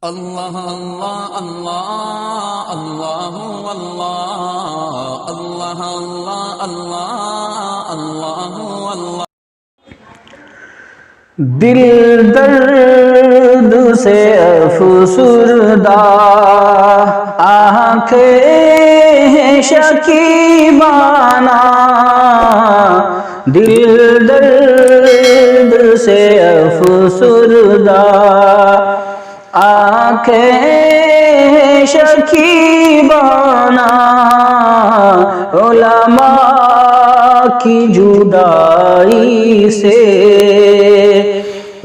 اللہ اللہ اللہ اللہ اللہ اللہ اللہ اللہ اللہ۔ دل درد سے افسردہ آنکھیں شکیبانہ، دل درد سے افسردہ آنکھیں شکیبانہ، علماء کی جدائی سے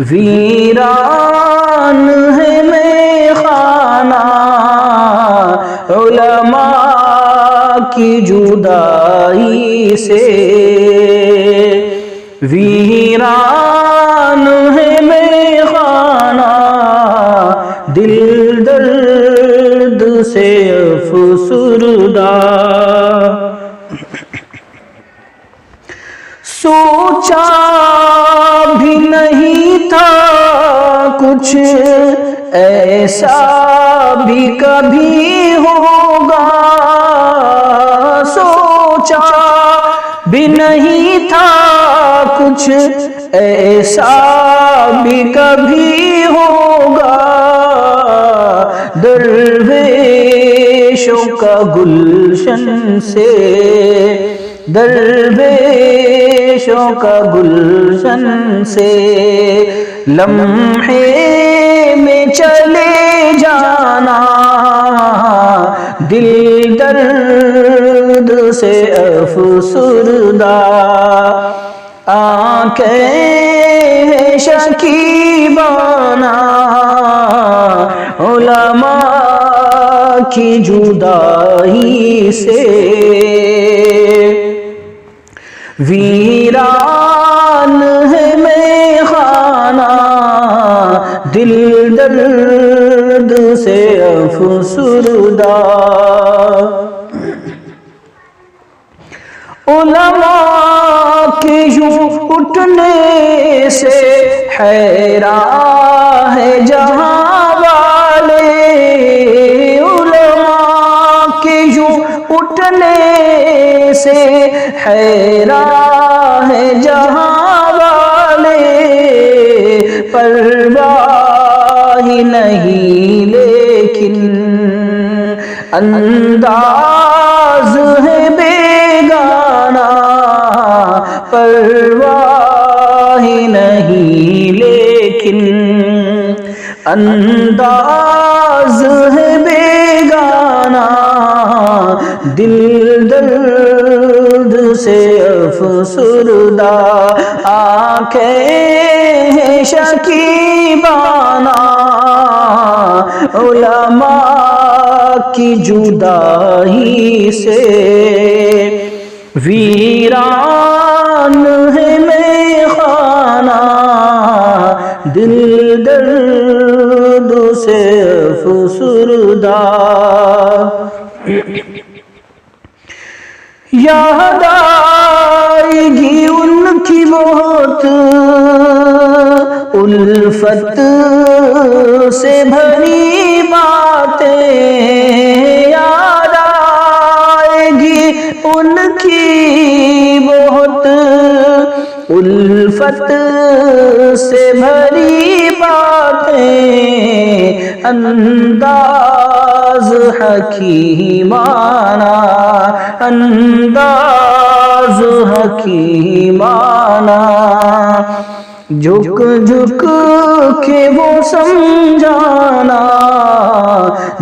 ویران ہے میخانہ، علماء کی جدائی سے ویران ہے میخانہ، دل درد سے افسردہ۔ سوچا بھی نہیں تھا کچھ ایسا بھی کبھی ہوگا، سوچا بھی نہیں تھا کچھ ایسا بھی کبھی ہوگا، درویشوں کا گلشن سے، درویشوں کا گلشن سے لمحے میں چلے جانا، دل درد سے افسردہ آنکھیں شکیبانہ، علماء کی جدائی سے ویران ہے میخانہ، دل درد سے افسردہ۔ علماء کے یوں اٹھنے سے حیران ہے جہاں والے، علماء کے یوں اٹھنے سے حیران ہے جہاں والے، پرواہ نہیں لیکن انداز ہے بیگانہ، پرواہ نہیں لیکن انداز ہے بیگانہ، دل درد سے افسردہ آنکھیں شکیبانہ، علماء کی جدائی سے ویران ہے میخانہ، دل درد سے افسردہ۔ یاد آئے گی ان کی بہت الفت سے بھری باتیں، یاد آئے گی ان کی بہت الفت سے بھری باتیں، انداز حکیمانہ، انداز حکیمانہ، جھک جھک کے وہ سمجھانا،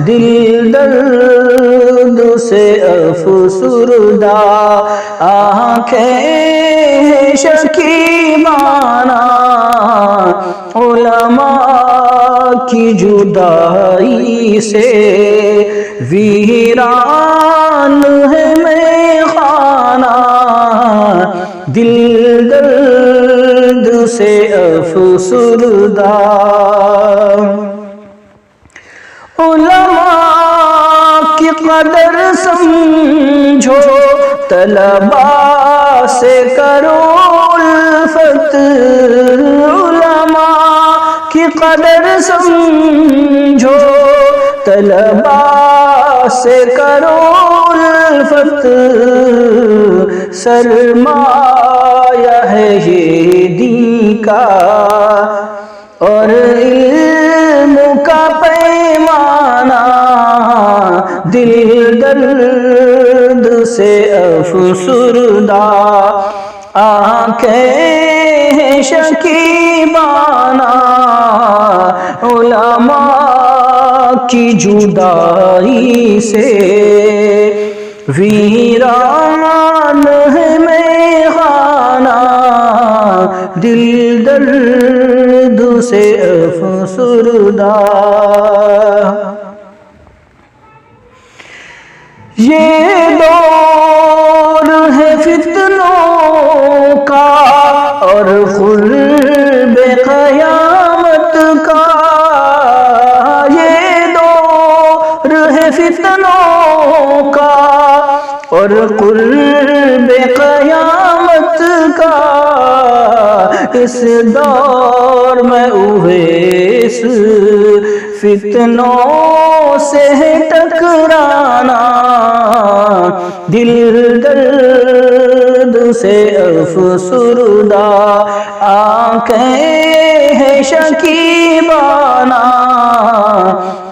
دل درد سے افسردہ آنکھیں شکیبانہ، علماء کی جدائی سے ویران ہے میخانہ، دل درد سے افسردہ۔ علماء کی قدر سمجھو، طلباء سے کرو الفت، علماء کی قدر سمجھو، طلبا سے کرو الفت، سرمایہ ہے یہ دین کا، اور علم کا پیمانہ دل درد سے افسردہ، آنکھیں ہیں شکیبانہ علماء کی جدائی سے، ویران ہے میخانہ دل درد سے افسردہ۔ یہ دور ہے فتنوں کا اور قرب قیامت کا، یہ دور ہے فتنوں کا اور قرب قیامت کا، اس دور میں اویس فتنوں سے ہے ٹکرانا، دل درد سے افسردہ، آنکھیں ہیں شکیبانہ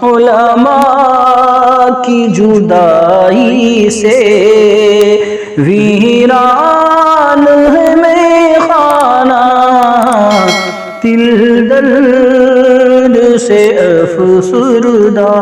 علماء کی جدائی سے، ویران ہے میخانہ دل درد سے افسردہ۔